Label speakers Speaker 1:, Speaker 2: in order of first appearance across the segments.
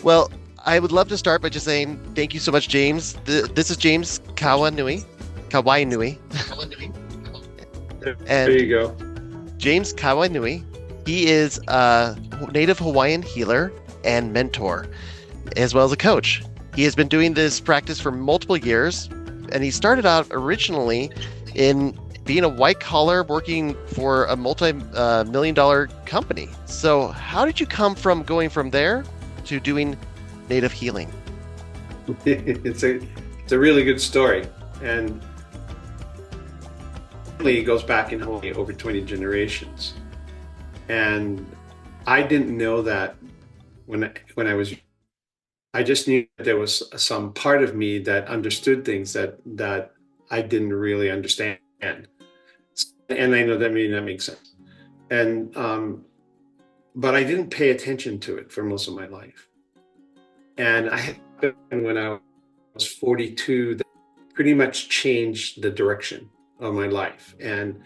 Speaker 1: Well, I would love to start by just saying thank you so much, James. This is James Kawainui,
Speaker 2: There
Speaker 1: and
Speaker 2: you go.
Speaker 1: James Kawainui. He is a native Hawaiian healer and mentor, as well as a coach. He has been doing this practice for multiple years, and he started out originally in being a white collar working for a multi-million dollar company. So, how did you come from going from there to doing native healing?
Speaker 2: It's a really good story, and it goes back in Hawaii over 20 generations. And I didn't know that when I was. I just knew that there was some part of me that understood things that I didn't really understand, and I know that may not make sense. And but I didn't pay attention to it for most of my life. And I had when I was 42 that pretty much changed the direction of my life. And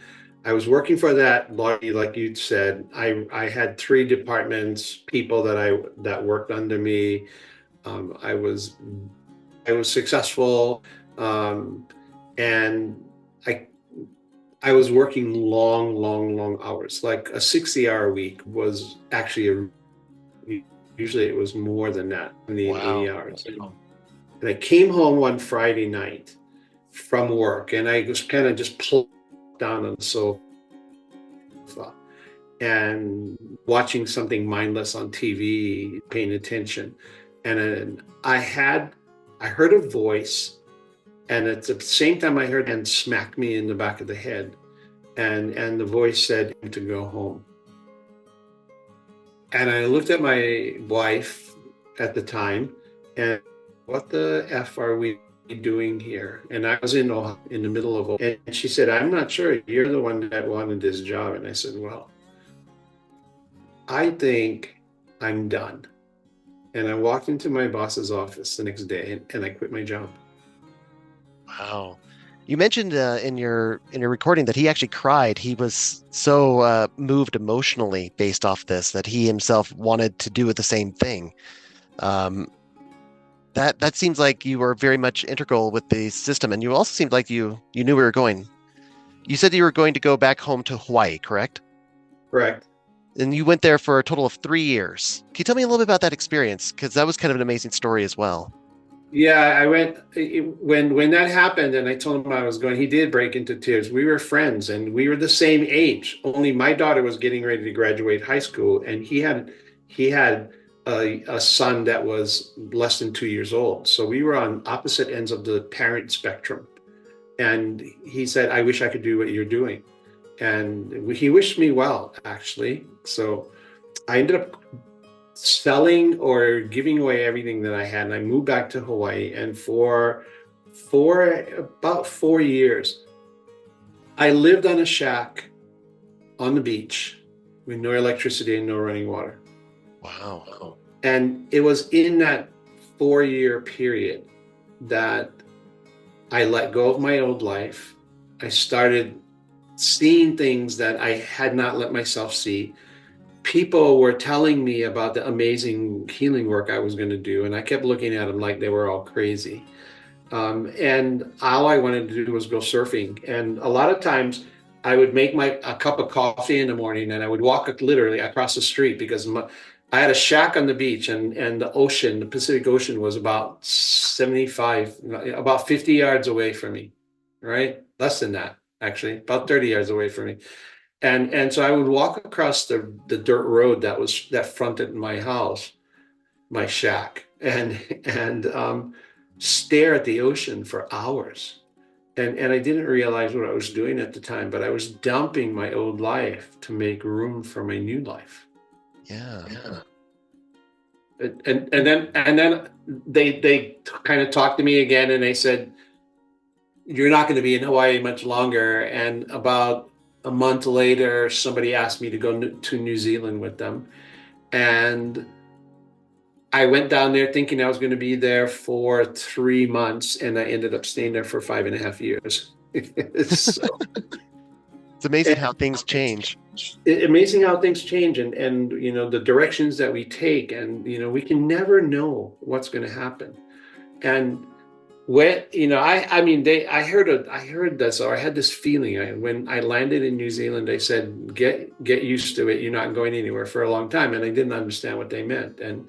Speaker 2: I was working for that largely, like you said. I had three departments, people that worked under me. Um, I was I was successful, um, and I I was working long, long, long hours. Like a 60-hour week was actually usually it was more than that, 70 and 80
Speaker 1: Wow.
Speaker 2: hours. And I came home one Friday night from work, and I was kind of just plumped down on the sofa and watching something mindless on TV, paying attention. And then I heard a voice, and at the same time I heard and smacked me in the back of the head. And the voice said to go home. And I looked at my wife at the time, and what the F are we doing here? And I was in the middle of, and she said, I'm not sure. You're the one that wanted this job. And I said, well, I think I'm done. And I walked into my boss's office the next day, and I quit my job.
Speaker 1: Wow. You mentioned in your recording that he actually cried. He was so moved emotionally based off this that he himself wanted to do the same thing. Um, that seems like you were very much integral with the system, and you also seemed like you knew where you were going. You said you were going to go back home to Hawaii, correct?
Speaker 2: Correct.
Speaker 1: And you went there for a total of 3 years. Can you tell me a little bit about that experience? Because that was kind of an amazing story as well.
Speaker 2: Yeah, I went when that happened, and I told him I was going. He did break into tears. We were friends, and we were the same age. Only my daughter was getting ready to graduate high school, and he had a son that was less than 2 years old. So we were on opposite ends of the parent spectrum. And he said, "I wish I could do what you're doing," and he wished me well, actually. So I ended up selling or giving away everything that I had, and I moved back to Hawaii. And for about 4 years, I lived on a shack on the beach with no electricity and no running water.
Speaker 1: Wow.
Speaker 2: And it was in that 4 year period that I let go of my old life. I started seeing things that I had not let myself see. People were telling me about the amazing healing work I was going to do, and I kept looking at them like they were all crazy. And all I wanted to do was go surfing. And a lot of times, I would make my a cup of coffee in the morning, and I would walk literally across the street because I had a shack on the beach, and the ocean, the Pacific Ocean, was about 75, about 50 yards away from me, right? Less than that, actually, about 30 yards away from me. And so I would walk across the dirt road that fronted my house, my shack, and stare at the ocean for hours. And I didn't realize what I was doing at the time, but I was dumping my old life to make room for my new life.
Speaker 1: Yeah.
Speaker 2: And then they kind of talked to me again, and they said, you're not going to be in Hawaii much longer. And about a month later, somebody asked me to go to New Zealand with them. And I went down there thinking I was going to be there for 3 months, and I ended up staying there for 5.5 years. So,
Speaker 1: It's amazing
Speaker 2: and
Speaker 1: how things change.
Speaker 2: Amazing how things change, and the directions that we take, and we can never know what's going to happen. And when I mean I heard this, or I had this feeling when I landed in New Zealand. They said get used to it, you're not going anywhere for a long time, and I didn't understand what they meant. And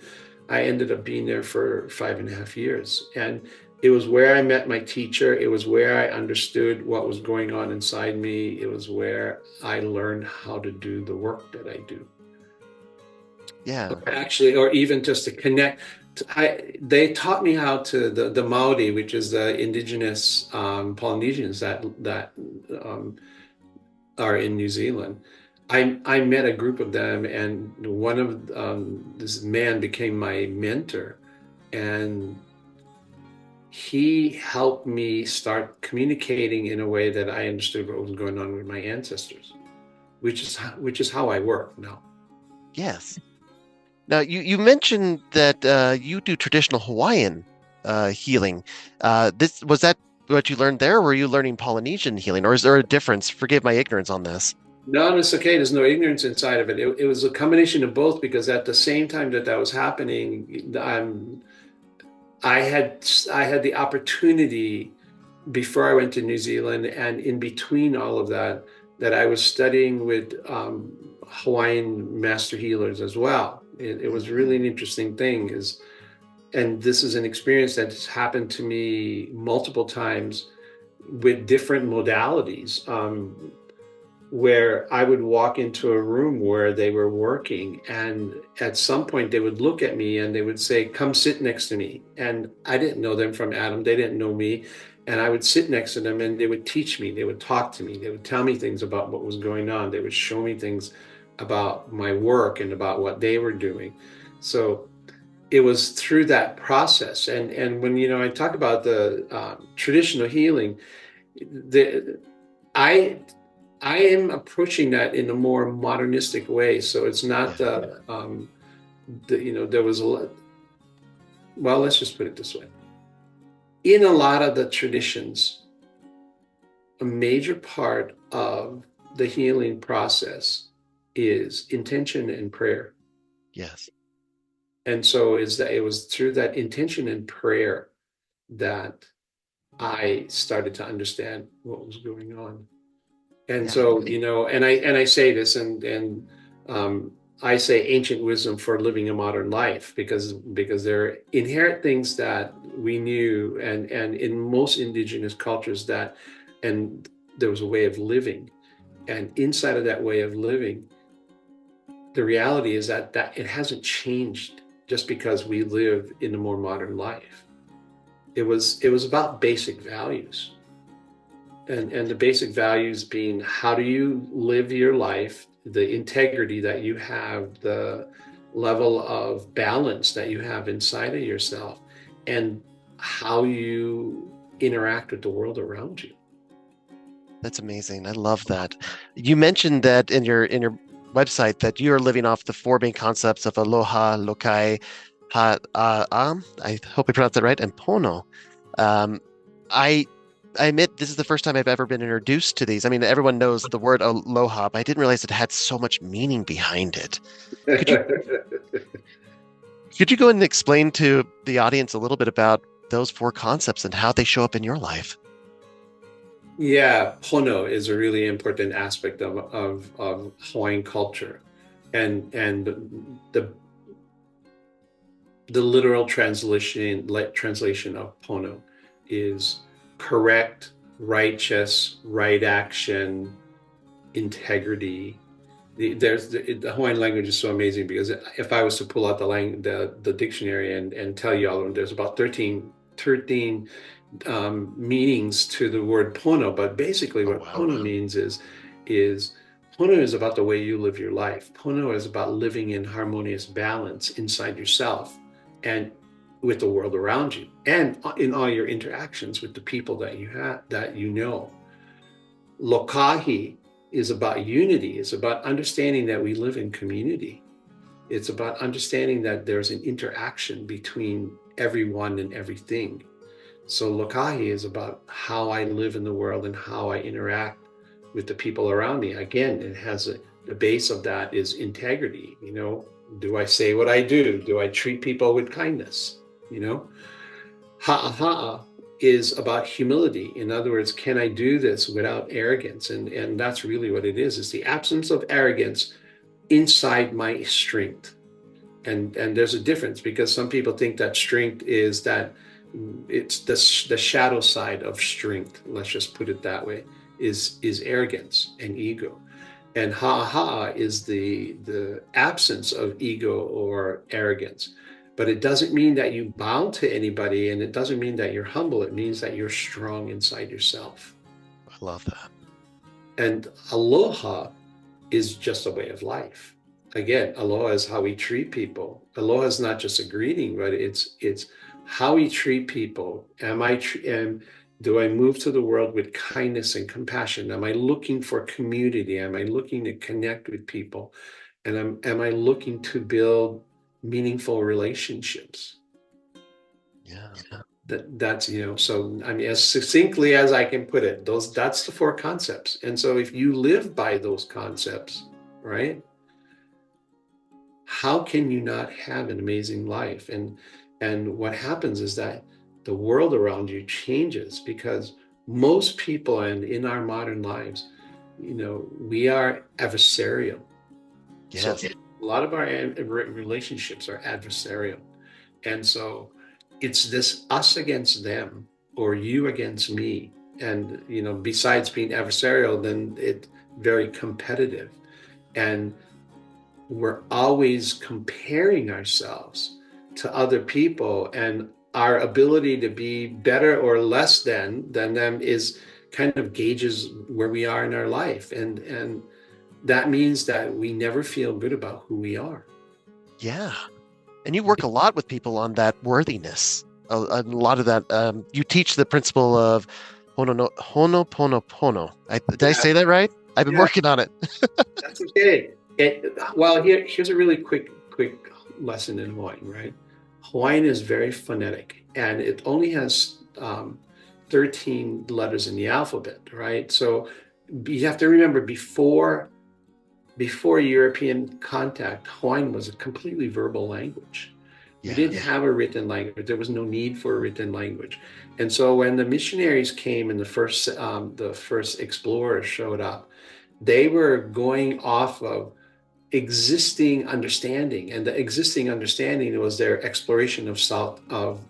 Speaker 2: I ended up being there for 5.5 years, and it was where I met my teacher. It was where I understood what was going on inside me. It was where I learned how to do the work that I do.
Speaker 1: Yeah.
Speaker 2: Actually, or even just to connect. They taught me how to the Maori, which is the indigenous Polynesians that um, are in New Zealand. I met a group of them, and one of this man became my mentor, and he helped me start communicating in a way that I understood what was going on with my ancestors, which is how I work now.
Speaker 1: Yes. Now, you mentioned that you do traditional Hawaiian healing. This was that what you learned there, or were you learning Polynesian healing, or is there a difference? Forgive my ignorance on this.
Speaker 2: No, it's okay. There's no ignorance inside of it. It was a combination of both, because at the same time that that was happening, I had the opportunity before I went to New Zealand, and in between all of that, that I was studying with Hawaiian master healers as well. It was really an interesting thing, and this is an experience that's happened to me multiple times with different modalities. Where I would walk into a room where they were working, and at some point they would look at me and they would say, "Come sit next to me." And I didn't know them from Adam. They didn't know me. And I would sit next to them, and they would teach me. They would talk to me. They would tell me things about what was going on. They would show me things about my work and about what they were doing. So it was through that process. And when I talk about the traditional healing, the I I am approaching that in a more modernistic way. So it's not
Speaker 1: Yeah.
Speaker 2: there was a lot. Well, let's just put it this way. In a lot of the traditions, a major part of the healing process is intention and prayer.
Speaker 1: Yes.
Speaker 2: And so is that it was through that intention and prayer that I started to understand what was going on. And
Speaker 1: Yeah.
Speaker 2: so, and I say this, and I say ancient wisdom for living a modern life, because there are inherent things that we knew, and in most indigenous cultures, and there was a way of living, and inside of that way of living, the reality is that it hasn't changed just because we live in a more modern life. It was about basic values. And the basic values being, how do you live your life, the integrity that you have, the level of balance that you have inside of yourself, and how you interact with the world around you.
Speaker 1: That's amazing. I love that. You mentioned that in your website that you're living off the four main concepts of aloha, lokai, I hope I pronounced that right, and pono. Um, I I admit this is the first time I've ever been introduced to these. I mean, everyone knows the word aloha, but I didn't realize it had so much meaning behind it. Could you could you go and explain to the audience a little bit about those four concepts and how they show up in your life?
Speaker 2: Yeah, pono is a really important aspect of Hawaiian culture, and the literal translation of pono is correct, righteous, right action, integrity. The Hawaiian language is so amazing, because if I was to pull out the dictionary and tell you all of them, there's about 13 meanings to the word pono. But basically,
Speaker 1: Oh,
Speaker 2: what
Speaker 1: wow.
Speaker 2: pono means is pono is about the way you live your life. Pono is about living in harmonious balance inside yourself and with the world around you, and in all your interactions with the people that you know. Lokahi is about unity. It's about understanding that we live in community. It's about understanding that there's an interaction between everyone and everything. So Lokahi is about how I live in the world and how I interact with the people around me. Again, it has the base of that is integrity. Do I say what I do? Do I treat people with kindness? Ha'a is about humility. In other words, can I do this without arrogance? And that's really what it is. It's the absence of arrogance inside my strength. And there's a difference, because some people think that strength is that it's the shadow side of strength. Let's just put it that way, is arrogance and ego. And ha'a is the absence of ego or arrogance. But it doesn't mean that you bow to anybody, and it doesn't mean that you're humble. It means that you're strong inside yourself.
Speaker 1: I love that.
Speaker 2: And aloha is just a way of life. Again, aloha is how we treat people. Aloha is not just a greeting, but it's how we treat people. Do I move to the world with kindness and compassion? Am I looking for community? Am I looking to connect with people? And am I looking to build meaningful relationships?
Speaker 1: Yeah.
Speaker 2: That's so I mean, as succinctly as I can put it, that's the four concepts. And so if you live by those concepts, right, how can you not have an amazing life? And what happens is that the world around you changes, because most people, and in our modern lives, we are adversarial.
Speaker 1: Yes.
Speaker 2: So a lot of our relationships are adversarial. And so it's this us against them, or you against me. And, besides being adversarial, then it's very competitive. And we're always comparing ourselves to other people, and our ability to be better or less than them is kind of gauges where we are in our life. And that means that we never feel good about who we are.
Speaker 1: Yeah. And you work a lot with people on that worthiness. A lot of that. You teach the principle of honoponopono. Did I say that right? I've been working on it.
Speaker 2: That's okay. Well, here's a really quick lesson in Hawaiian, right? Hawaiian is very phonetic, and it only has 13 letters in the alphabet, right? So you have to remember, before European contact, Hawaiian was a completely verbal language. We didn't have a written language. There was no need for a written language. And so when the missionaries came and the first explorers showed up, they were going off of existing understanding, and the existing understanding was their exploration of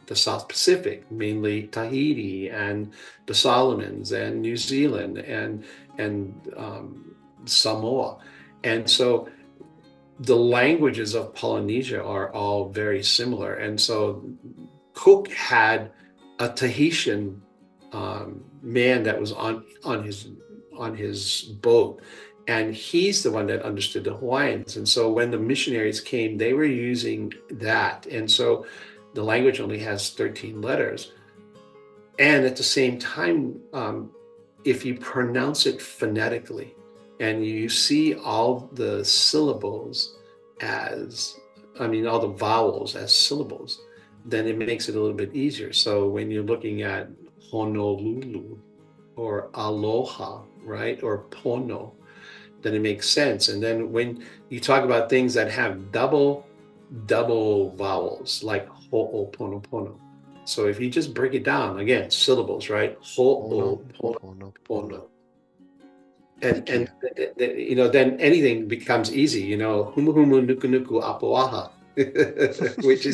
Speaker 2: the South Pacific, mainly Tahiti and the Solomons and New Zealand and Samoa. And so the languages of Polynesia are all very similar. And so Cook had a Tahitian man that was on his boat, and he's the one that understood the Hawaiians. And so when the missionaries came, they were using that. And so the language only has 13 letters. And at the same time, if you pronounce it phonetically, and you see all the syllables all the vowels as syllables, then it makes it a little bit easier. So when you're looking at Honolulu or Aloha, right, or Pono, then it makes sense. And then when you talk about things that have double vowels, like ho'oponopono. So if you just break it down, again, syllables, right? Ho'oponopono. And then anything becomes easy. Humu humu nuku nuku apoaha, which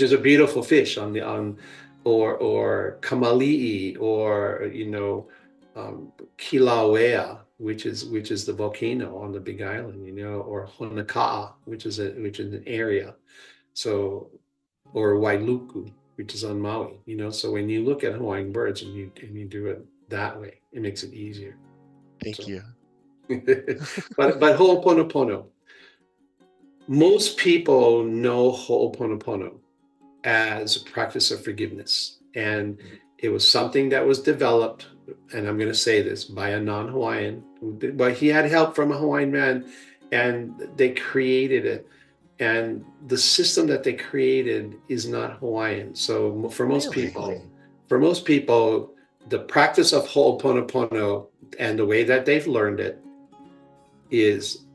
Speaker 2: is a beautiful fish or kamali'i, or Kilauea, which is the volcano on the Big Island, or Honoka'a, which is an area. So, or Wailuku, which is on Maui. So when you look at Hawaiian birds and you do it that way, it makes it easier.
Speaker 1: Thank you.
Speaker 2: but Ho'oponopono. Most people know Ho'oponopono as a practice of forgiveness. And it was something that was developed, and I'm going to say this, by a non-Hawaiian, but he had help from a Hawaiian man, and they created it. And the system that they created is not Hawaiian. So for most people, the practice of Ho'oponopono and the way that they've learned it is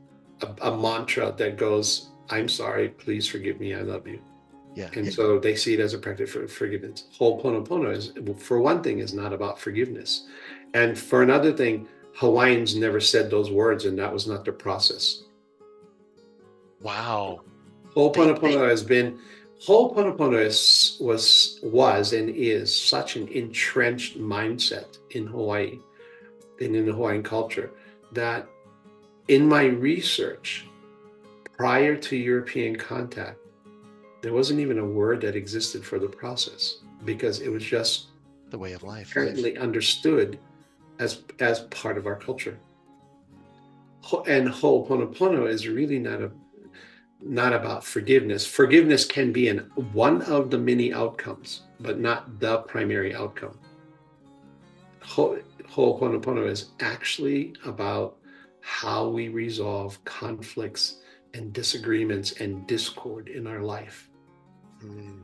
Speaker 2: a mantra that goes, I'm sorry, please forgive me, I love you.
Speaker 1: Yeah.
Speaker 2: And so they see it as a practice for forgiveness. Ho'oponopono is, for one thing, is not about forgiveness. And for another thing, Hawaiians never said those words, and that was not their process.
Speaker 1: Wow.
Speaker 2: Ho'oponopono has been, Ho'oponopono was and is such an entrenched mindset in Hawaii and in the Hawaiian culture that in my research, prior to European contact, there wasn't even a word that existed for the process because it was just
Speaker 1: The way of life.
Speaker 2: apparently understood as part of our culture. And Ho'oponopono is really not about forgiveness. Forgiveness can be one of the many outcomes, but not the primary outcome. Ho'oponopono is actually about how we resolve conflicts and disagreements and discord in our life.
Speaker 1: Mm.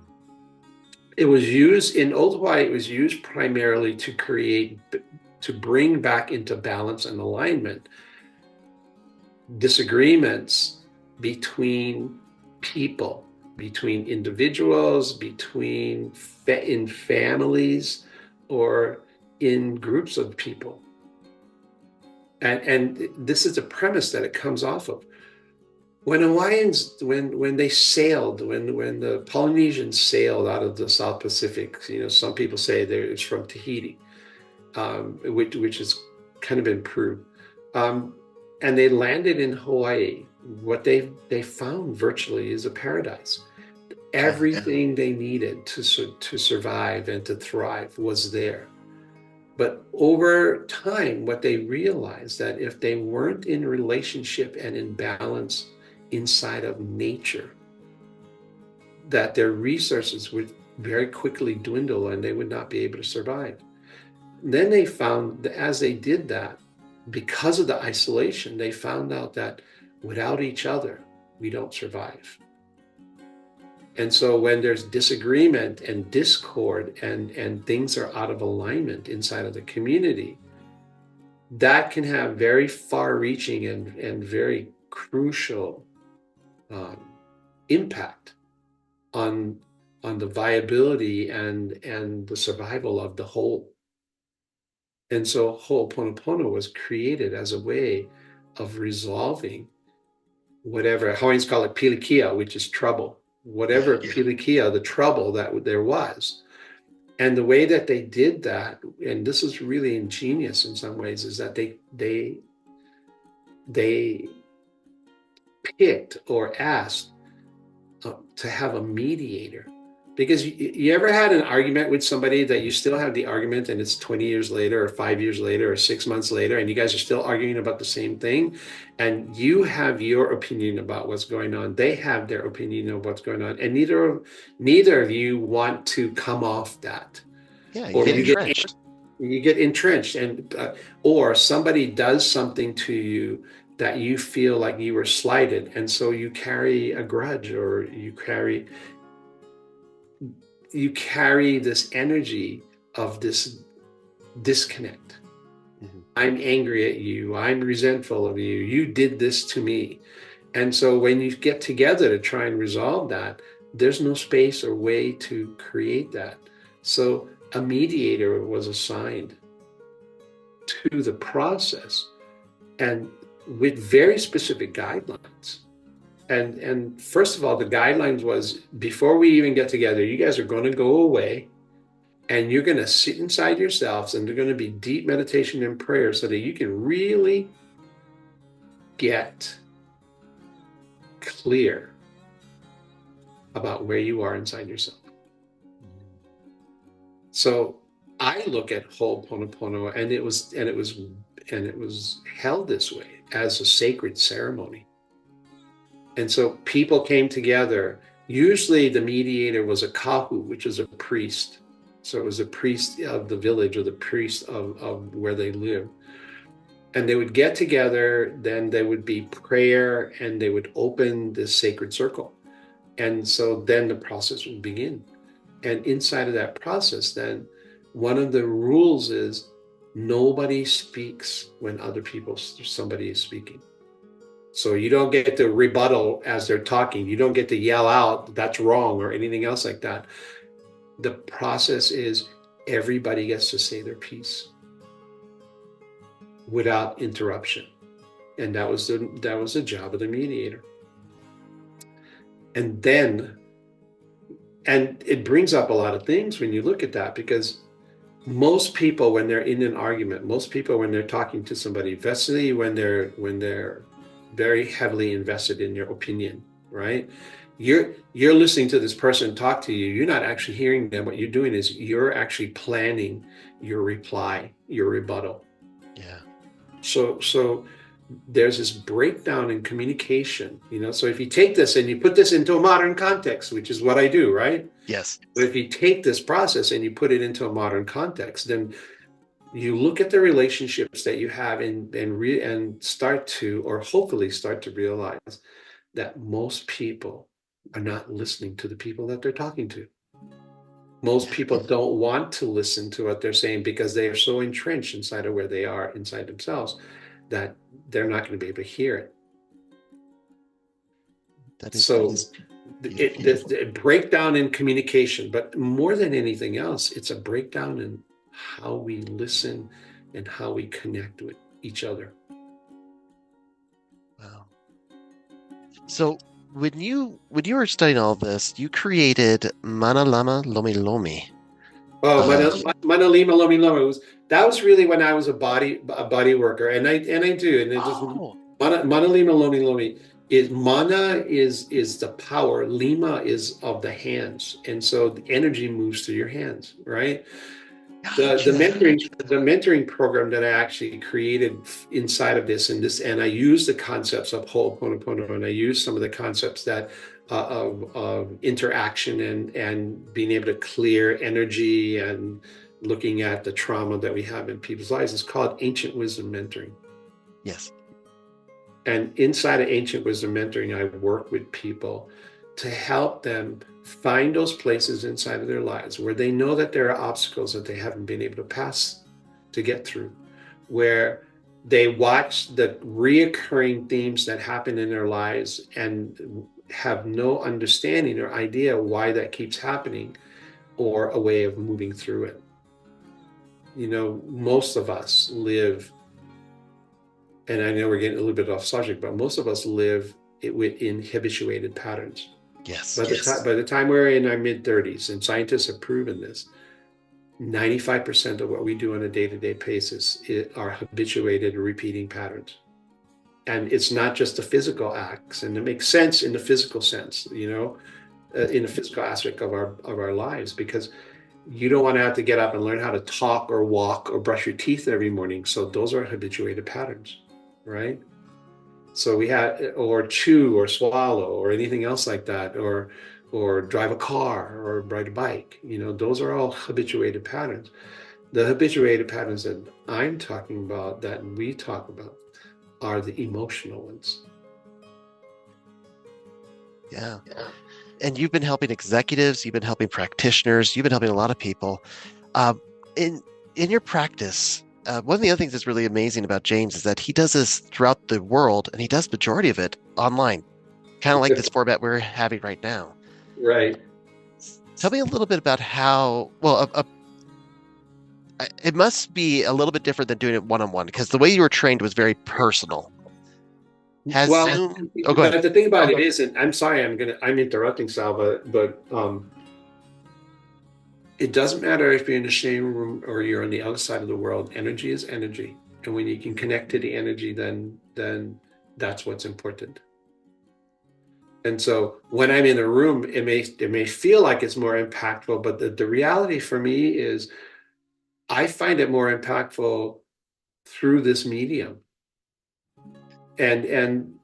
Speaker 2: It was used in Old Hawaii, it was used primarily to bring back into balance and alignment disagreements between people, between individuals, in families, or in groups of people. And this is the premise that it comes off of. When Hawaiians, when they sailed, when the Polynesians sailed out of the South Pacific, some people say it's from Tahiti, which has kind of been proved. And they landed in Hawaii. What they found virtually is a paradise. Everything they needed to survive and to thrive was there. But over time, what they realized that if they weren't in relationship and in balance inside of nature, that their resources would very quickly dwindle and they would not be able to survive. Then they found that as they did that, because of the isolation, they found out that without each other, we don't survive. And so when there's disagreement and discord and things are out of alignment inside of the community, that can have very far-reaching and very crucial impact on the viability and the survival of the whole. And so Ho'oponopono was created as a way of resolving whatever, Hawaiians call it pilikia, which is trouble, whatever pilikia, the trouble that there was. And the way that they did that, and this is really ingenious in some ways, is that they picked or asked to have a mediator. Because you ever had an argument with somebody that you still have the argument and it's 20 years later or 5 years later or 6 months later and you guys are still arguing about the same thing, and you have your opinion about what's going on, they have their opinion of what's going on, and neither of you want to come off that.
Speaker 1: Yeah, you get entrenched.
Speaker 2: You get entrenched, and or somebody does something to you that you feel like you were slighted, and so you carry a grudge, or you carry this energy of this disconnect. Mm-hmm. I'm angry at you. I'm resentful of you. You did this to me. And so when you get together to try and resolve that, there's no space or way to create that. So a mediator was assigned to the process, and with very specific guidelines. And first of all, the guidelines was, before we even get together, you guys are going to go away and you're going to sit inside yourselves, and there's going to be deep meditation and prayer so that you can really get clear about where you are inside yourself. So I look at Ho'oponopono, and it was held this way as a sacred ceremony. And so people came together. Usually the mediator was a kahu, which is a priest. So it was a priest of the village, or the priest of where they live. And they would get together, then there would be prayer, and they would open this sacred circle. And so then the process would begin. And inside of that process, then one of the rules is nobody speaks when somebody is speaking. So you don't get to rebuttal as they're talking. You don't get to yell out, that's wrong, or anything else like that. The process is everybody gets to say their piece without interruption. And that was the job of the mediator. And then, and it brings up a lot of things when you look at that, because most people, when they're in an argument, most people when they're talking to somebody, especially when they're very heavily invested in your opinion, right? You're listening to this person talk to you. You're not actually hearing them. What you're doing is you're actually planning your reply, your rebuttal.
Speaker 1: Yeah.
Speaker 2: So there's this breakdown in communication, so if you take this and you put this into a modern context, which is what I do, right?
Speaker 1: Yes.
Speaker 2: But if you take this process and you put it into a modern context, then you look at the relationships that you have and start to, or hopefully start to realize that most people are not listening to the people that they're talking to. Most people don't want to listen to what they're saying because they are so entrenched inside of where they are inside themselves that they're not going to be able to hear it.
Speaker 1: That
Speaker 2: So
Speaker 1: is
Speaker 2: the breakdown in communication, but more than anything else, it's a breakdown in how we listen and how we connect with each other.
Speaker 1: wow. So when you were studying all this, you created Mana Lama Lomi Lomi.
Speaker 2: Oh,
Speaker 1: Uh,
Speaker 2: Manalima Lomi Lomi that was really when I was a body worker, and I do, and it just
Speaker 1: oh,
Speaker 2: Manalima Lomi Lomi is mana is the power, lima is of the hands, and so the energy moves through your hands, right? The
Speaker 1: gotcha.
Speaker 2: mentoring program that I actually created inside of this, and I use the concepts of Ho'oponopono, and I use some of the concepts that of interaction and being able to clear energy and looking at the trauma that we have in people's lives. It's called Ancient Wisdom Mentoring.
Speaker 1: Yes.
Speaker 2: And inside of Ancient Wisdom Mentoring, I work with people to help them find those places inside of their lives where they know that there are obstacles that they haven't been able to pass, to get through, where they watch the reoccurring themes that happen in their lives and have no understanding or idea why that keeps happening or a way of moving through it. Most of us live, and I know we're getting a little bit off subject, but most of us live in habituated patterns.
Speaker 1: Yes.
Speaker 2: By the time we're in our mid-30s, and scientists have proven this, 95% of what we do on a day-to-day basis are habituated repeating patterns. And it's not just the physical acts, and it makes sense in the physical sense, in the physical aspect of our lives, because you don't want to have to get up and learn how to talk or walk or brush your teeth every morning. So those are habituated patterns, right? So we have, or chew or swallow or anything else like that, or drive a car or ride a bike. Those are all habituated patterns. The habituated patterns that I'm talking about, that we talk about, are the emotional ones.
Speaker 1: Yeah. And you've been helping executives, you've been helping practitioners, you've been helping a lot of people. Um, in in your practice, one of the other things that's really amazing about James is that he does this throughout the world, and he does majority of it online, kind of like this format we're having right now.
Speaker 2: Right.
Speaker 1: Tell me a little bit about how, well, it must be a little bit different than doing it one-on-one because the way you were trained was very personal. Has
Speaker 2: Well,
Speaker 1: Zoom? Oh, go ahead.
Speaker 2: but the thing about it is, and I'm sorry, I'm interrupting, Sal, but it doesn't matter if you're in the same room or you're on the other side of the world. Energy is energy, and when you can connect to the energy, then that's what's important. And so when I'm in a room, it may feel like it's more impactful, but the reality for me is I find it more impactful through this medium. And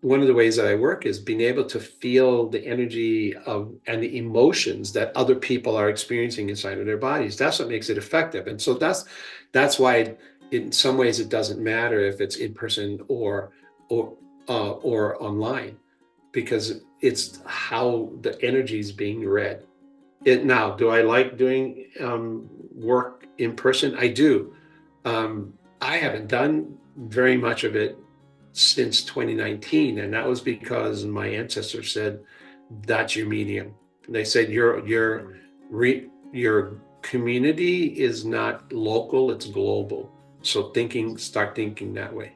Speaker 2: one of the ways that I work is being able to feel the energy of and the emotions that other people are experiencing inside of their bodies. That's what makes it effective. And so that's why in some ways it doesn't matter if it's in person or online, because it's how the energy is being read. Now, do I like doing work in person? I do. I haven't done very much of it since 2019, and that was because my ancestors said that's your medium. They said your community is not local, it's global. So start thinking that way.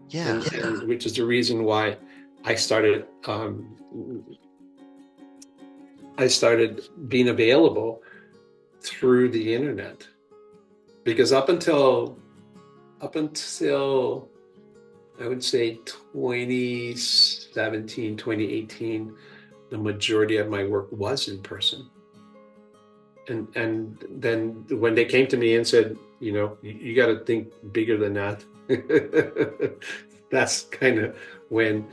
Speaker 1: Yeah.
Speaker 2: And which is the reason why I started I started being available through the internet, because up until I would say 2017, 2018, the majority of my work was in person. And then when they came to me and said, you got to think bigger than that, that's kind of when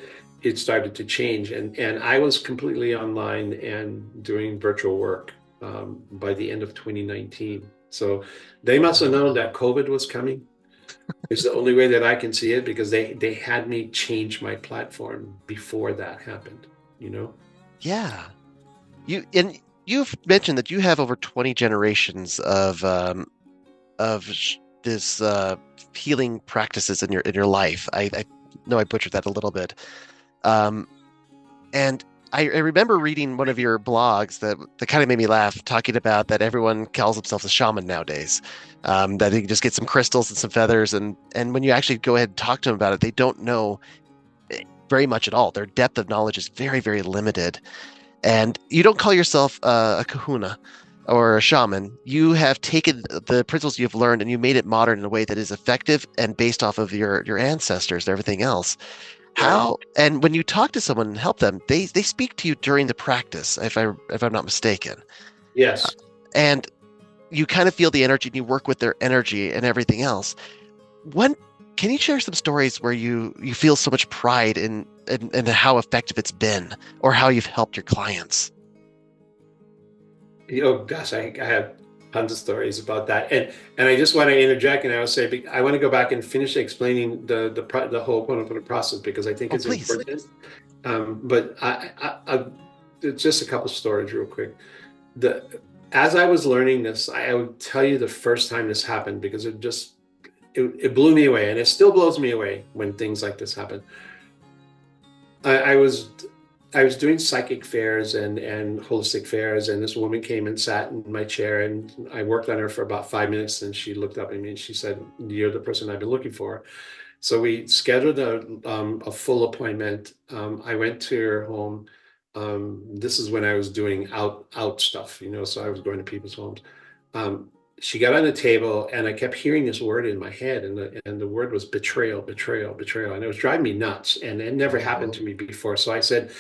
Speaker 2: it started to change. And I was completely online and doing virtual work by the end of 2019. So they must have known that COVID was coming. It's the only way that I can see it, because they had me change my platform before that happened, you know?
Speaker 1: Yeah. You've mentioned that you have over 20 generations of this healing practices in your life. I know I butchered that a little bit. Um, and I remember reading one of your blogs that kind of made me laugh, talking about that everyone calls themselves a shaman nowadays. That you can just get some crystals and some feathers, and when you actually go ahead and talk to them about it, they don't know very much at all. Their depth of knowledge is very, very limited. And you don't call yourself a kahuna or a shaman. You have taken the principles you've learned and you made it modern in a way that is effective and based off of your ancestors and everything else.
Speaker 2: Right.
Speaker 1: How, and when you talk to someone and help them, they speak to you during the practice, if I'm not mistaken.
Speaker 2: Yes.
Speaker 1: And you kind of feel the energy and you work with their energy and everything else. When can you share some stories where you feel so much pride in how effective it's been or how you've helped your clients?
Speaker 2: Oh gosh, I have tons of stories about that, and I just want to interject, and I would say I want to go back and finish explaining the whole quote unquote process, because I think
Speaker 1: Oh,
Speaker 2: it's
Speaker 1: please.
Speaker 2: important. But just a couple stories real quick. The As I was learning this, I would tell you the first time this happened, because it blew me away, and it still blows me away when things like this happen. I was doing psychic fairs and holistic fairs, and this woman came and sat in my chair, and I worked on her for about 5 minutes, and she looked up at me and she said, "You're the person I've been looking for." So we scheduled a full appointment. I went to her home. This is when I was doing out stuff, so I was going to people's homes. Um, she got on the table, and I kept hearing this word in my head, and the word was betrayal, betrayal, betrayal, and it was driving me nuts, and it never happened to me before. So I said,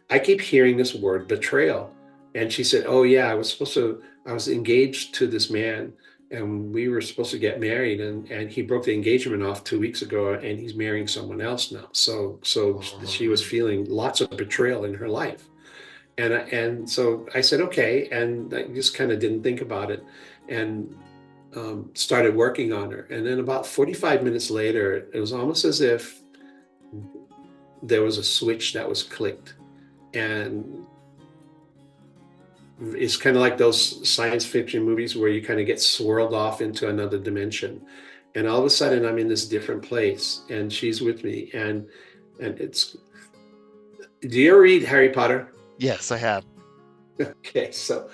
Speaker 2: "I keep hearing this word betrayal," and she said, "Oh yeah, I was engaged to this man, and we were supposed to get married, and he broke the engagement off 2 weeks ago, and he's marrying someone else now." So she was feeling lots of betrayal in her life. And so I said, okay. And I just kind of didn't think about it, and started working on her. And then about 45 minutes later, it was almost as if there was a switch that was clicked. And it's kind of like those science fiction movies where you kind of get swirled off into another dimension. And all of a sudden, I'm in this different place, and she's with me. And it's, do you ever read Harry Potter?
Speaker 1: Yes, I have.
Speaker 2: Okay, so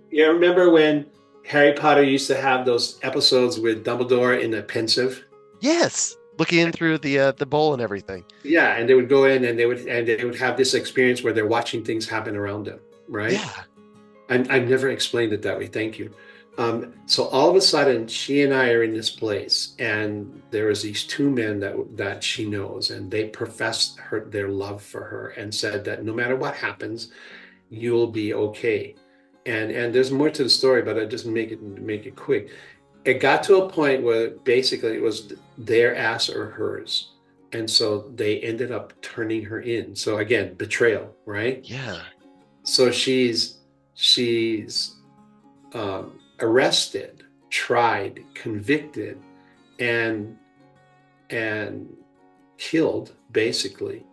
Speaker 2: you remember when Harry Potter used to have those episodes with Dumbledore in the pensive?
Speaker 1: Yes, looking in through the bowl and everything.
Speaker 2: Yeah, and they would go in, and they would have this experience where they're watching things happen around them, right?
Speaker 1: Yeah.
Speaker 2: I've never explained it that way. Thank you. So all of a sudden, she and I are in this place, and there is these two men that she knows, and they professed their love for her and said that no matter what happens, you'll be okay. And there's more to the story, but I just make it quick. It got to a point where basically it was their ass or hers. And so they ended up turning her in. So again, betrayal, right?
Speaker 1: Yeah.
Speaker 2: So she's arrested, tried, convicted, and and killed basically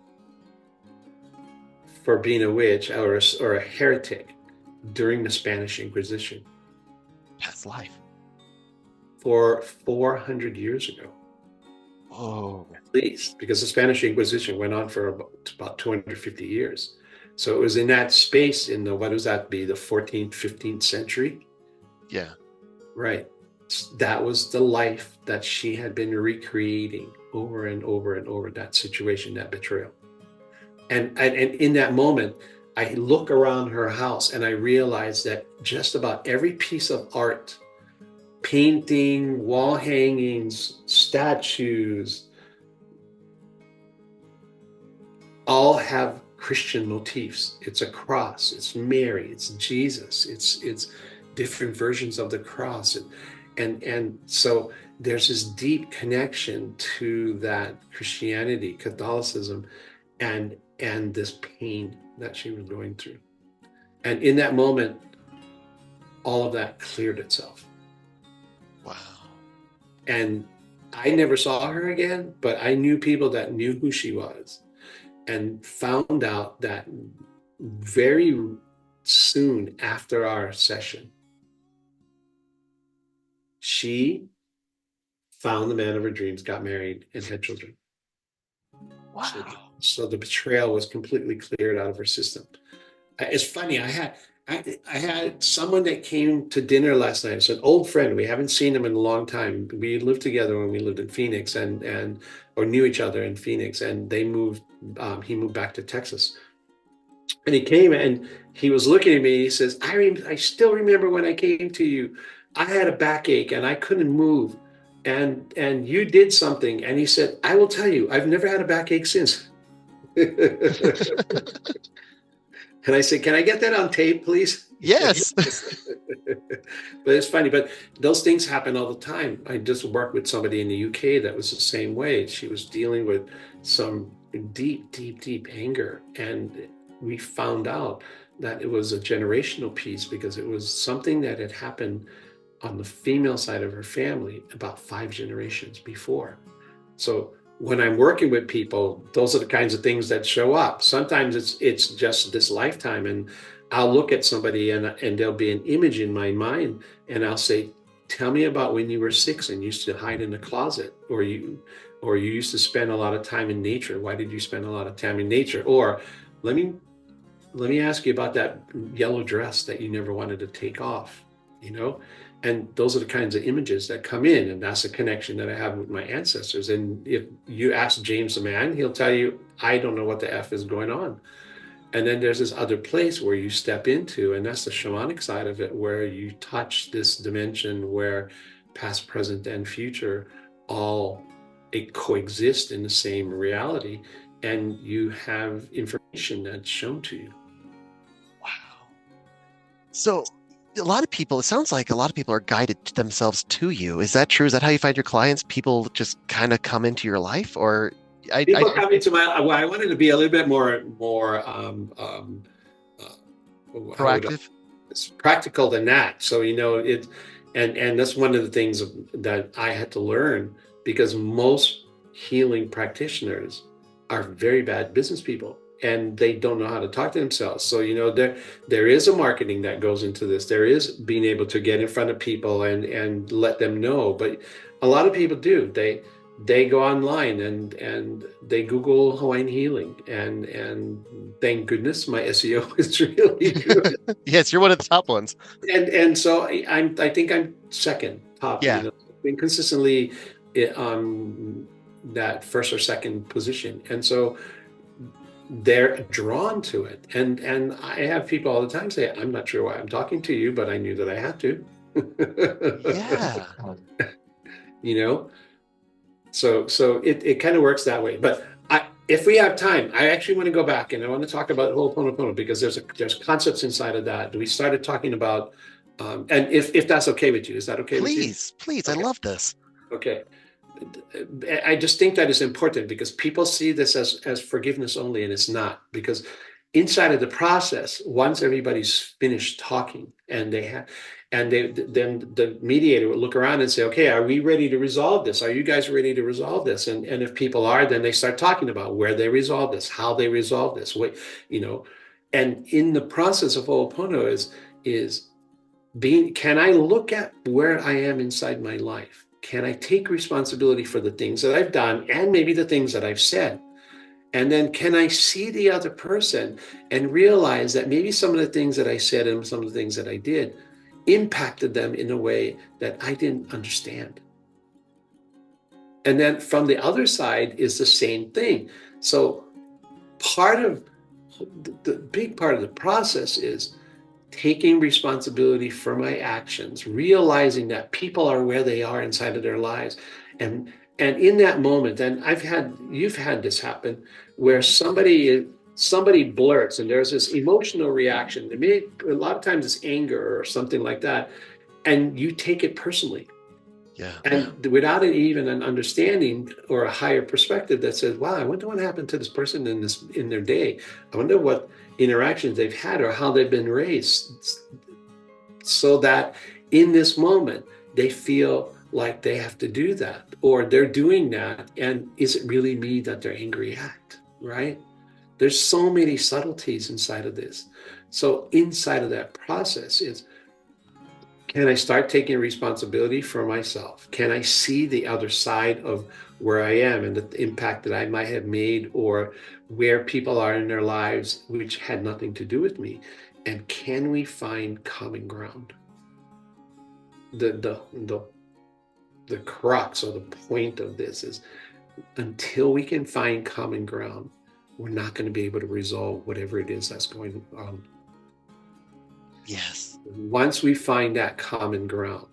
Speaker 2: for being a witch or a heretic during the Spanish Inquisition
Speaker 1: Past life.
Speaker 2: for 400 years ago.
Speaker 1: Oh,
Speaker 2: at least, because the Spanish Inquisition went on for about 250 years. So it was in that space in the, what does that be, the 14th, 15th century?
Speaker 1: yeah.
Speaker 2: Right. That was the life that she had been recreating over and over and over, that situation, that betrayal. And in that moment, I look around her house and I realize that just about every piece of art, painting, wall hangings, statues, all have Christian motifs. It's a cross, it's Mary, it's Jesus, it's different versions of the cross. And so there's this deep connection to that Christianity, Catholicism, and this pain that she was going through. And in that moment, all of that cleared itself.
Speaker 1: Wow.
Speaker 2: And I never saw her again, but I knew people that knew who she was and found out that very soon after our session, she found the man of her dreams, got married, and had children. So,
Speaker 1: Wow.
Speaker 2: so the betrayal was completely cleared out of her system. It's funny. I had someone that came to dinner last night. It's an old friend. We haven't seen him in a long time. We lived together when we lived in Phoenix, and or knew each other in Phoenix. And they moved. He moved back to Texas, and he came and he was looking at me. He says, I still remember when I came to you. I had a backache and I couldn't move, and you did something." And he said, "I will tell you, I've never had a backache since." And I said, "Can I get that on tape, please?" He said,
Speaker 1: Yes.
Speaker 2: "Yes." But it's funny, but those things happen all the time. I just worked with somebody in the UK that was the same way. She was dealing with some deep, deep, deep anger. And we found out that it was a generational piece because it was something that had happened on the female side of her family about 5 generations before. So when I'm working with people, those are the kinds of things that show up. Sometimes it's just this lifetime, and I'll look at somebody and there'll be an image in my mind, and I'll say, "Tell me about when you were 6 and used to hide in the closet, or you used to spend a lot of time in nature. Why did you spend a lot of time in nature? Or let me let me ask you about that yellow dress that you never wanted to take off, you know?" And those are the kinds of images that come in. And that's a connection that I have with my ancestors. And if you ask James the man, he'll tell you, "I don't know what the F is going on." And then there's this other place where you step into, and that's the shamanic side of it, where you touch this dimension where past, present, and future all coexist in the same reality. And you have information that's shown to you.
Speaker 1: Wow. So a lot of people, it sounds like a lot of people are guided themselves to you. Is that true? Is that how you find your clients? People just kind of come into your life, or I
Speaker 2: People coming to my, well, I wanted to be a little bit more how would I,
Speaker 1: proactive?
Speaker 2: it's practical than that. So, and that's one of the things that I had to learn, because most healing practitioners are very bad business people and they don't know how to talk to themselves. So, there is a marketing that goes into this. There is being able to get in front of people and let them know. But a lot of people do. They go online and they Google Hawaiian healing, and thank goodness my SEO is really good.
Speaker 1: Yes, you're one of the top ones.
Speaker 2: And so I think I'm second top,
Speaker 1: Yeah.
Speaker 2: been consistently on that first or second position. And so they're drawn to it. And I have people all the time say, "I'm not sure why I'm talking to you, but I knew that I had to."
Speaker 1: Yeah.
Speaker 2: you know so it kind of works that way. But if we have time, I actually want to go back and I want to talk about Ho'oponopono, because there's concepts inside of that. We started talking about, and if that's okay with you, is that okay with you?
Speaker 1: Please, please. I
Speaker 2: Okay.
Speaker 1: love this.
Speaker 2: Okay. I just think that is important, because people see this as forgiveness only, and it's not. Because inside of the process, once everybody's finished talking, then the mediator will look around and say, "Okay, are we ready to resolve this? Are you guys ready to resolve this?" And if people are, then they start talking about where they resolve this, how they resolve this, you know. And in the process of Ho'opono is being, can I look at where I am inside my life? can I take responsibility for the things that I've done and maybe the things that I've said? And then can I see the other person and realize that maybe some of the things that I said and some of the things that I did impacted them in a way that I didn't understand? And then from the other side is the same thing. So part of the big part of the process is taking responsibility for my actions, realizing that people are where they are inside of their lives. And in that moment, and you've had this happen where somebody blurts and there's this emotional reaction. A lot of times it's anger or something like that, and you take it personally.
Speaker 1: Yeah.
Speaker 2: And without even an understanding or a higher perspective that says, wow, I wonder what happened to this person in their day. I wonder what interactions they've had or how they've been raised, so that in this moment they feel like they have to do that or they're doing that. And is it really me that they're angry at, right? There's so many subtleties inside of this. So inside of that process is, can I start taking responsibility for myself? Can I see the other side of where I am and the impact that I might have made, or where people are in their lives which had nothing to do with me? And can we find common ground? The crux or the point of this is, until we can find common ground, we're not going to be able to resolve whatever it is that's going on.
Speaker 1: Yes.
Speaker 2: Once we find that common ground,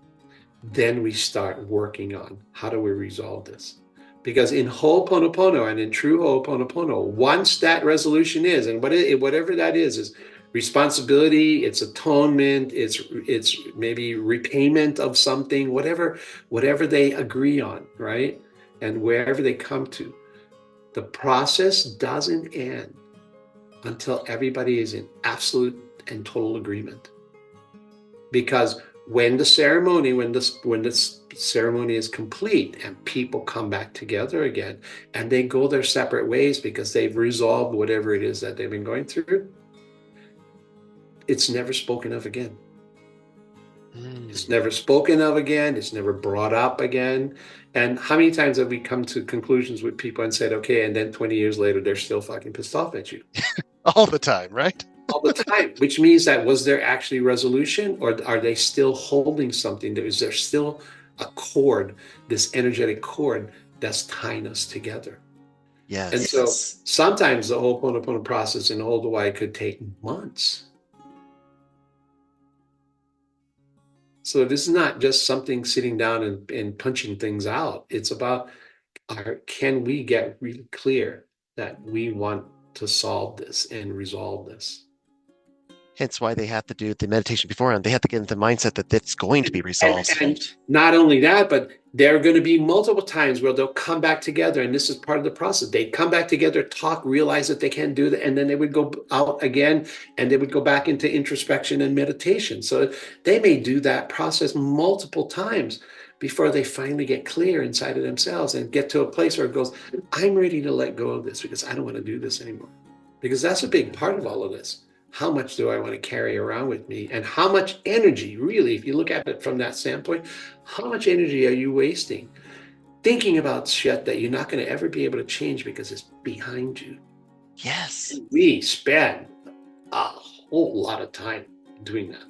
Speaker 2: then we start working on how do we resolve this. Because in Ho'oponopono and in true Ho'oponopono, once that resolution is, and whatever that is responsibility, it's atonement, it's maybe repayment of something, whatever they agree on, right? And wherever they come to, the process doesn't end until everybody is in absolute and total agreement. Because when the ceremony is complete and people come back together again and they go their separate ways because they've resolved whatever it is that they've been going through, it's never spoken of again. It's never spoken of again. It's never brought up again. And how many times have we come to conclusions with people and said, okay, and then 20 years later, they're still fucking pissed off at you?
Speaker 1: All the time, right?
Speaker 2: All the time, which means that was there actually resolution, or are they still holding something? Is there still a cord, this energetic cord that's tying us together?
Speaker 1: Yes.
Speaker 2: And so sometimes the Ho'oponopono process in Old Hawaii could take months. So this is not just something sitting down and punching things out. It's about, can we get really clear that we want to solve this and resolve this?
Speaker 1: Hence why they have to do the meditation beforehand. They have to get into the mindset that it's going to be resolved.
Speaker 2: And not only that, but there are going to be multiple times where they'll come back together, and this is part of the process. They'd come back together, talk, realize that they can't do that, and then they would go out again, and they would go back into introspection and meditation. So they may do that process multiple times before they finally get clear inside of themselves and get to a place where it goes, I'm ready to let go of this because I don't want to do this anymore. Because that's a big part of all of this. How much do I want to carry around with me? And how much energy, really, if you look at it from that standpoint, how much energy are you wasting thinking about shit that you're not going to ever be able to change because it's behind you?
Speaker 1: Yes.
Speaker 2: And we spend a whole lot of time doing that.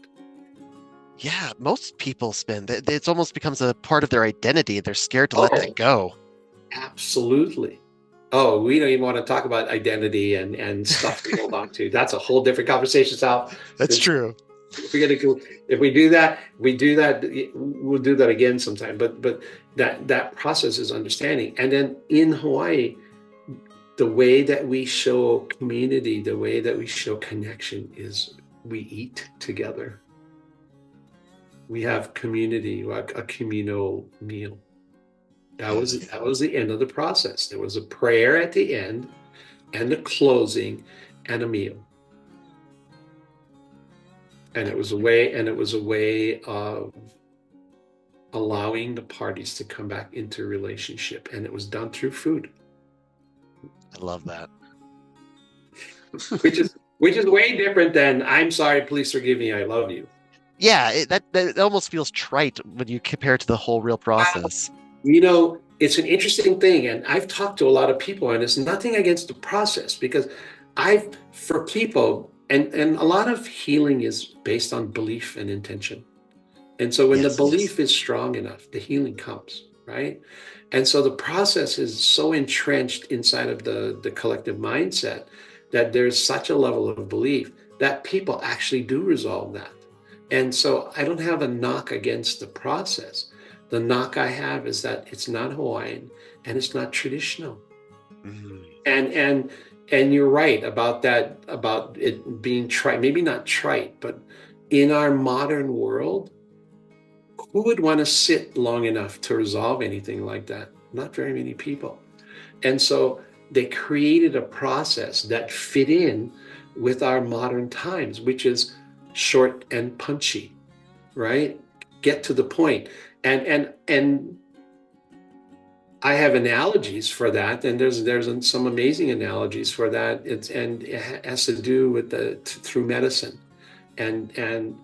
Speaker 1: Yeah, most people spend it. It almost becomes a part of their identity. They're scared to let that go.
Speaker 2: Absolutely. Oh, we don't even want to talk about identity and stuff to hold on to. That's a whole different conversation, Sal.
Speaker 1: That's true.
Speaker 2: If we do that, we'll do that again sometime. But that process is understanding. And then in Hawaii, the way that we show community, the way that we show connection is we eat together. We have community, a communal meal. That was the end of the process. There was a prayer at the end, and a closing, and a meal. And it was a way of allowing the parties to come back into relationship, and it was done through food.
Speaker 1: I love that.
Speaker 2: which is way different than, I'm sorry, please forgive me, I love you.
Speaker 1: Yeah, that almost feels trite when you compare it to the whole real process.
Speaker 2: You know, it's an interesting thing, and I've talked to a lot of people, and it's nothing against the process because for people, and a lot of healing is based on belief and intention. And so when the
Speaker 1: Yes.
Speaker 2: belief is strong enough, the healing comes, right? And so the process is so entrenched inside of the collective mindset that there's such a level of belief that people actually do resolve that. And so I don't have a knock against the process. The knock I have is that it's not Hawaiian and it's not traditional.
Speaker 1: Mm.
Speaker 2: And you're right about that, about it being trite, maybe not trite, but in our modern world, who would want to sit long enough to resolve anything like that? Not very many people. And so they created a process that fit in with our modern times, which is short and punchy, right? Get to the point. And I have analogies for that, and there's some amazing analogies for that. It has to do with the through medicine. And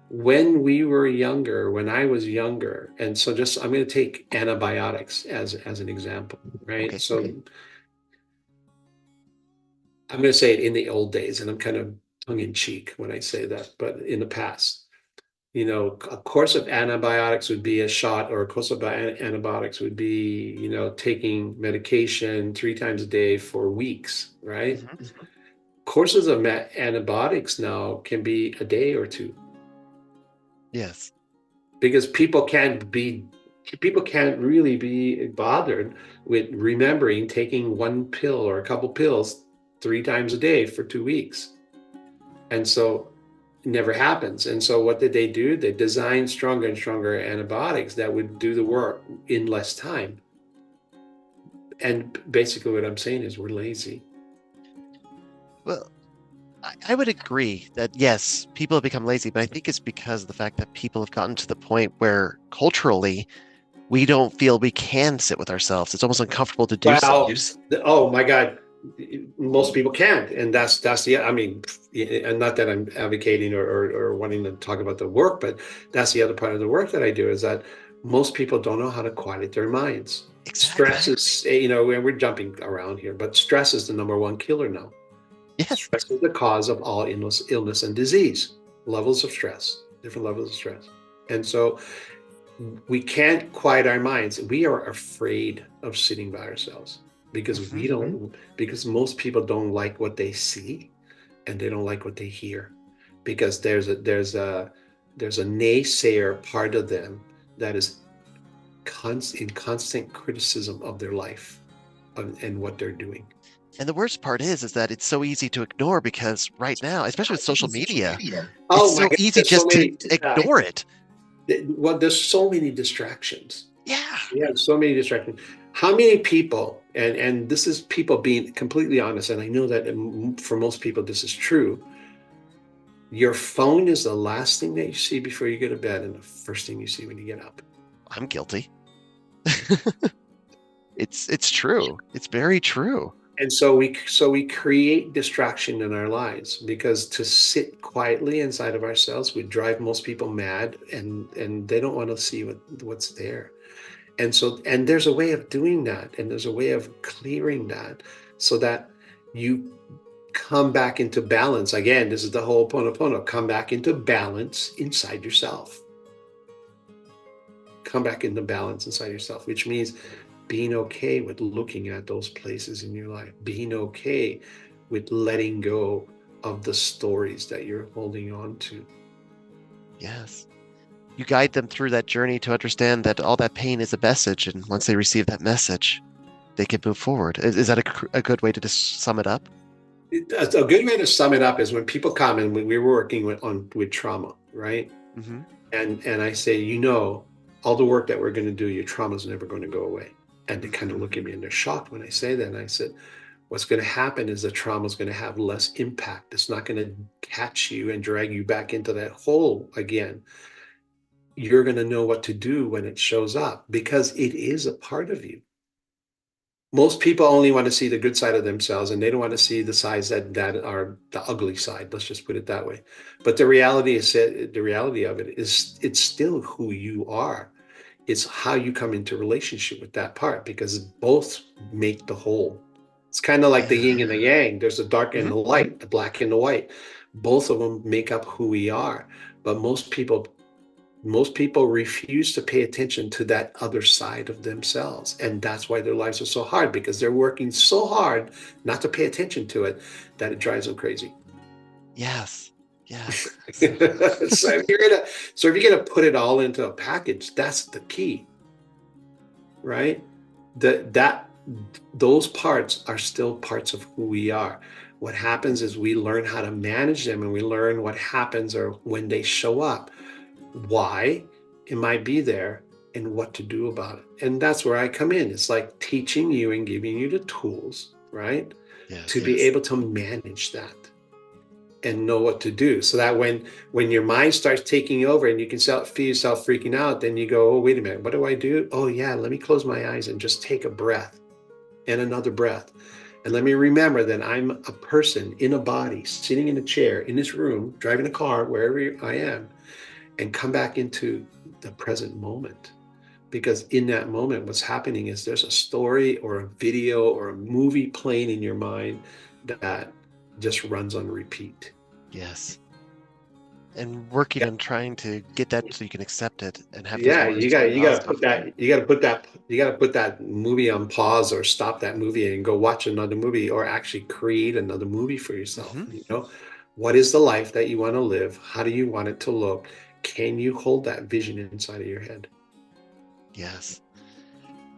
Speaker 2: when we were younger, when I was younger, and so just I'm going to take antibiotics as an example, right?
Speaker 1: Okay.
Speaker 2: So I'm going to say it in the old days, and I'm kind of tongue in cheek when I say that, but in the past, a course of antibiotics would be a shot, or a course of antibiotics would be, taking medication 3 times a day for weeks, right?
Speaker 1: Hmm.
Speaker 2: Courses of antibiotics now can be a day or two
Speaker 1: Yes.
Speaker 2: because people can't really be bothered with remembering taking one pill or a couple pills 3 times a day for 2 weeks. And so it never happens. And so what did they do? They designed stronger and stronger antibiotics that would do the work in less time. And basically what I'm saying is we're lazy.
Speaker 1: Well, I would agree that yes, people have become lazy, but I think it's because of the fact that people have gotten to the point where culturally we don't feel we can sit with ourselves. It's almost uncomfortable to do so.
Speaker 2: Well, oh my God, most people can't, and that's the. I mean, and not that I'm advocating or wanting to talk about the work, but that's the other part of the work that I do is that most people don't know how to quiet their minds. Stress
Speaker 1: Exactly.
Speaker 2: is, and we're jumping around here, but stress is the number one killer now.
Speaker 1: Yes.
Speaker 2: Stress is the cause of all illness and disease. Levels of stress, different levels of stress, and so we can't quiet our minds. We are afraid of sitting by ourselves because
Speaker 1: Hmm.
Speaker 2: we don't, because most people don't like what they see and they don't like what they hear because there's a naysayer part of them that is in constant criticism of their life and what they're doing.
Speaker 1: And the worst part is that it's so easy to ignore because right now, especially with social media, it's
Speaker 2: Oh my
Speaker 1: so
Speaker 2: God,
Speaker 1: easy
Speaker 2: there's so
Speaker 1: just to
Speaker 2: many.
Speaker 1: ignore it.
Speaker 2: Well, there's so many distractions.
Speaker 1: Yeah.
Speaker 2: We have so many distractions. How many people, and this is people being completely honest, and I know that for most people this is true. Your phone is the last thing that you see before you go to bed, and the first thing you see when you get up.
Speaker 1: I'm guilty. It's true. It's very true.
Speaker 2: And so we create distraction in our lives because to sit quietly inside of ourselves would drive most people mad, and they don't want to see what's there. And there's a way of doing that, and there's a way of clearing that so that you come back into balance. Again, this is the whole Ponopono, come back into balance inside yourself. Come back into balance inside yourself, which means being okay with looking at those places in your life, being okay with letting go of the stories that you're holding on to.
Speaker 1: Yes. You guide them through that journey to understand that all that pain is a message, and once they receive that message, they can move forward. Is that a good way to just sum it up?
Speaker 2: A good way to sum it up is when people come and when we were working with trauma, right?
Speaker 1: Hmm.
Speaker 2: And I say, all the work that we're going to do, your trauma is never going to go away. And they kind of look at me and they're shocked when I say that. And I said, what's going to happen is the trauma is going to have less impact. It's not going to catch you and drag you back into that hole again. You're going to know what to do when it shows up because it is a part of you. Most people only want to see the good side of themselves, and they don't want to see the sides that are the ugly side. Let's just put it that way. But the reality of it is it's still who you are. It's how you come into relationship with that part because both make the whole. It's kind of like the
Speaker 1: Yeah.
Speaker 2: yin and the yang. There's the dark and
Speaker 1: Hmm.
Speaker 2: the light, the black and the white. Both of them make up who we are. But most people refuse to pay attention to that other side of themselves. And that's why their lives are so hard because they're working so hard not to pay attention to it that it drives them crazy.
Speaker 1: Yes. Yes.
Speaker 2: so if you're gonna put it all into a package, that's the key, right? That those parts are still parts of who we are. What happens is we learn how to manage them and we learn what happens or when they show up, why it might be there, and what to do about it. And that's where I come in. It's like teaching you and giving you the tools, right? To
Speaker 1: Yes.
Speaker 2: be able to manage that and know what to do. So that when your mind starts taking over and you can feel yourself freaking out, then you go, oh, wait a minute, what do I do? Oh yeah, let me close my eyes and just take a breath and another breath. And let me remember that I'm a person in a body, sitting in a chair in this room, driving a car, wherever I am, and come back into the present moment. Because in that moment, what's happening is there's a story or a video or a movie playing in your mind that just runs on repeat.
Speaker 1: Yes. And working
Speaker 2: Yeah,
Speaker 1: on trying to get that so you can accept it and have those
Speaker 2: yeah,
Speaker 1: moments
Speaker 2: you
Speaker 1: to
Speaker 2: got
Speaker 1: be
Speaker 2: you got to
Speaker 1: positive.
Speaker 2: put that you got to put that you got to put that movie on pause or stop that movie and go watch another movie or actually create another movie for yourself.
Speaker 1: Hmm.
Speaker 2: What is the life that you want to live? How do you want it to look? Can you hold that vision inside of your head?
Speaker 1: Yes.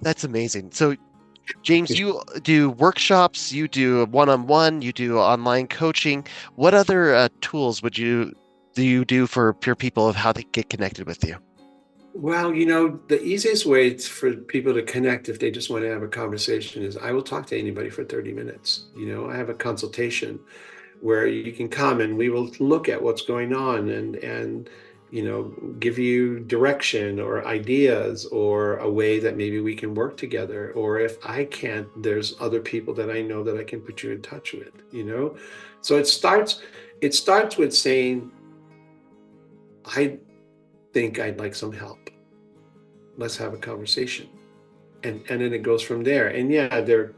Speaker 1: That's amazing. So, James, you do workshops, you do one-on-one, you do online coaching. What other tools do you do for peer people of how they get connected with you?
Speaker 2: Well, the easiest way for people to connect if they just want to have a conversation is I will talk to anybody for 30 minutes. I have a consultation where you can come and we will look at what's going on and give you direction or ideas or a way that maybe we can work together. Or if I can't, there's other people that I know that I can put you in touch with. So it starts with saying, I think I'd like some help. Let's have a conversation. And then it goes from there. And yeah, there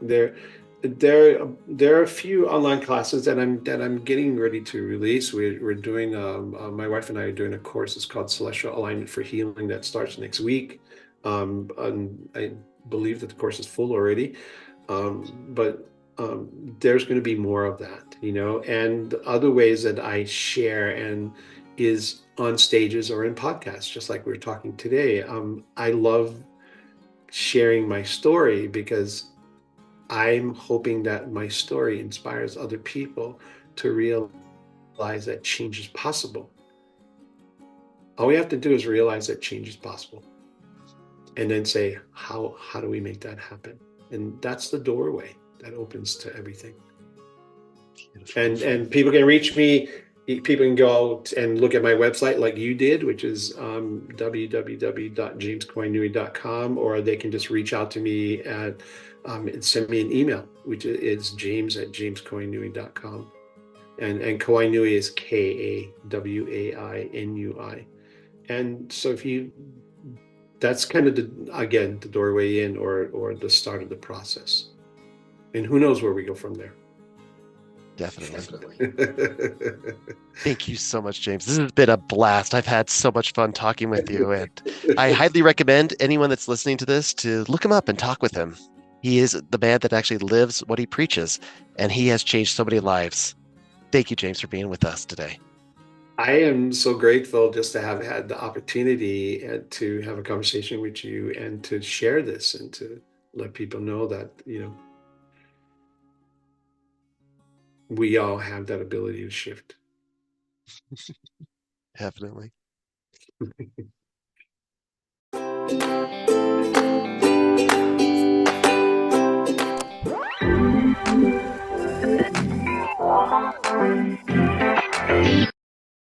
Speaker 2: are a few online classes that I'm getting ready to release. We're doing my wife and I are doing a course. It's called Celestial Alignment for Healing that starts next week. And I believe that the course is full already. But there's going to be more of that. And other ways that I share and is on stages or in podcasts, just like we are talking today. I love sharing my story because I'm hoping that my story inspires other people to realize that change is possible. All we have to do is realize that change is possible and then say, how do we make that happen? And that's the doorway that opens to everything.
Speaker 1: Beautiful.
Speaker 2: And people can reach me. People can go out and look at my website like you did, which is www.jameskwainui.com, or they can just reach out to me and send me an email, which is james@jameskawainui.com. And Kawainui is Kawainui. And so that's kind of again, the doorway in or the start of the process. And who knows where we go from there.
Speaker 1: Definitely.
Speaker 2: Definitely.
Speaker 1: Thank you so much, James. This has been a blast. I've had so much fun talking with you, and I highly recommend anyone that's listening to this to look him up and talk with him. He is the man that actually lives what he preaches, and he has changed so many lives. Thank you, James, for being with us today.
Speaker 2: I am so grateful just to have had the opportunity to have a conversation with you and to share this and to let people know that, we all have that ability to shift.
Speaker 1: Definitely.